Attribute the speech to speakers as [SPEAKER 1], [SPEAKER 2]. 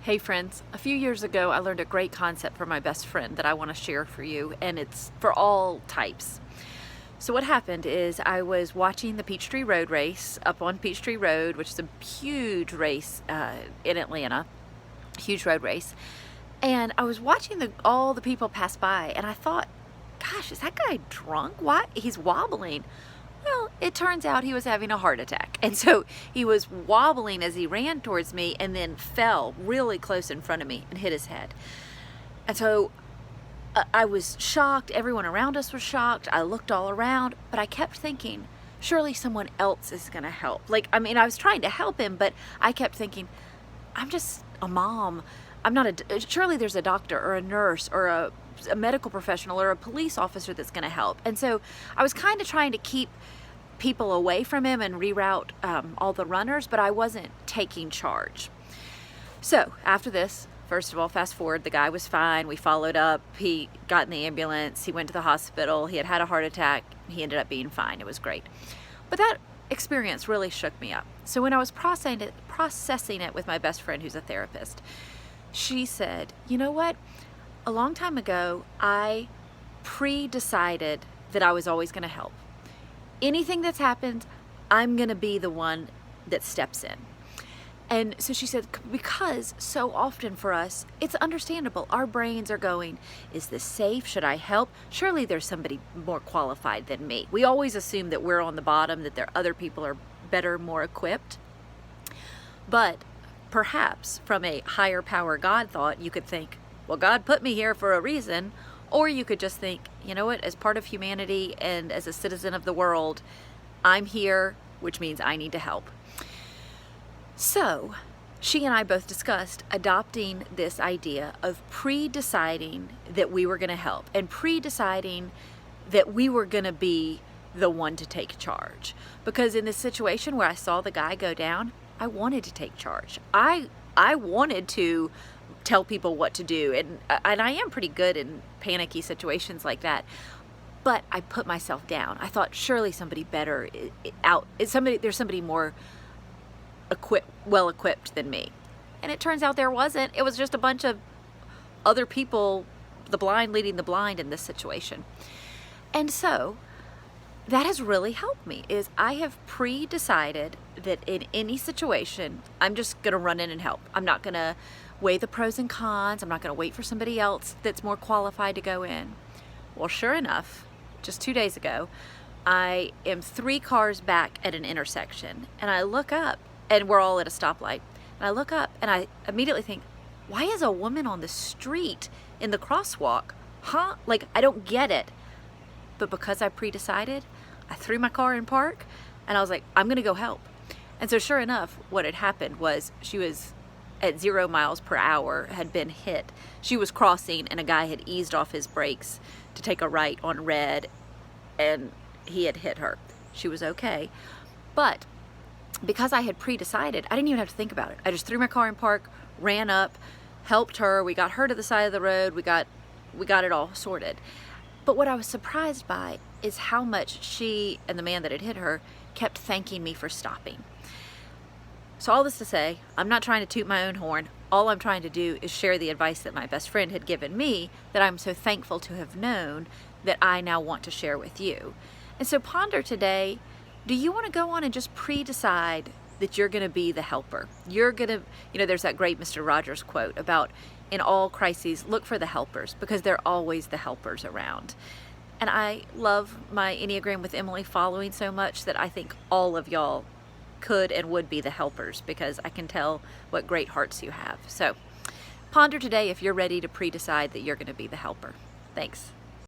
[SPEAKER 1] Hey friends, a few years ago I learned a great concept from my best friend that I want to share for you, and it's for all types. So what happened is I was watching the Peachtree Road race up on Peachtree Road, which is a huge race in Atlanta, huge road race. And I was watching all the people pass by, and I thought, gosh, is that guy drunk? Why? He's wobbling. Well, it turns out he was having a heart attack. And so he was wobbling as he ran towards me and then fell really close in front of me and hit his head. And so I was shocked. Everyone around us was shocked. I looked all around, but I kept thinking, surely someone else is going to help. I was trying to help him, but I kept thinking, I'm just a mom. Surely there's a doctor or a nurse or a medical professional or a police officer that's going to help. And so I was kind of trying to keep people away from him and reroute all the runners, but I wasn't taking charge. So after this, first of all, fast forward, the guy was fine. We followed up. He got in the ambulance. He went to the hospital. He had a heart attack. He ended up being fine. It was great. But that experience really shook me up. So when I was processing it with my best friend who's a therapist, she said, you know what? A long time ago, I pre-decided that I was always going to help. Anything that's happened, I'm going to be the one that steps in. And so she said, because so often for us, it's understandable. Our brains are going, is this safe? Should I help? Surely there's somebody more qualified than me. We always assume that we're on the bottom, that other people are better, more equipped. But perhaps from a higher power God thought, you could think, well, God put me here for a reason. Or you could just think, you know what, as part of humanity and as a citizen of the world, I'm here, which means I need to help. So she and I both discussed adopting this idea of pre-deciding that we were going to help and pre-deciding that we were going to be the one to take charge. Because in this situation where I saw the guy go down, I wanted to take charge. I wanted to tell people what to do, and I am pretty good in panicky situations like that, but I put myself down. I thought, surely somebody better there's somebody more well equipped than me. And it turns out there wasn't. It was just a bunch of other people, the blind leading the blind in this situation. And so that has really helped me, is I have pre-decided that in any situation, I'm just going to run in and help. I'm not going to weigh the pros and cons. I'm not going to wait for somebody else that's more qualified to go in. Well, sure enough, just 2 days ago, I am 3 cars back at an intersection, and I look up, and we're all at a stoplight, and I look up, and I immediately think, why is a woman on the street in the crosswalk? Huh? I don't get it. But because I pre-decided, I threw my car in park, and I was like, I'm going to go help. And so sure enough, what had happened was she was at 0 miles per hour, had been hit. She was crossing, and a guy had eased off his brakes to take a right on red, and he had hit her. She was okay. But because I had pre-decided, I didn't even have to think about it. I just threw my car in park, ran up, helped her. We got her to the side of the road. We got it all sorted. But what I was surprised by is how much she and the man that had hit her kept thanking me for stopping. So all this to say, I'm not trying to toot my own horn. All I'm trying to do is share the advice that my best friend had given me that I'm so thankful to have known that I now want to share with you. And so ponder today, do you want to go on and just pre-decide that you're going to be the helper? You're going to, there's that great Mr. Rogers quote about, in all crises, look for the helpers, because they're always the helpers around. And I love my Enneagram with Emily following so much that I think all of y'all could and would be the helpers, because I can tell what great hearts you have. So ponder today if you're ready to pre-decide that you're going to be the helper. Thanks.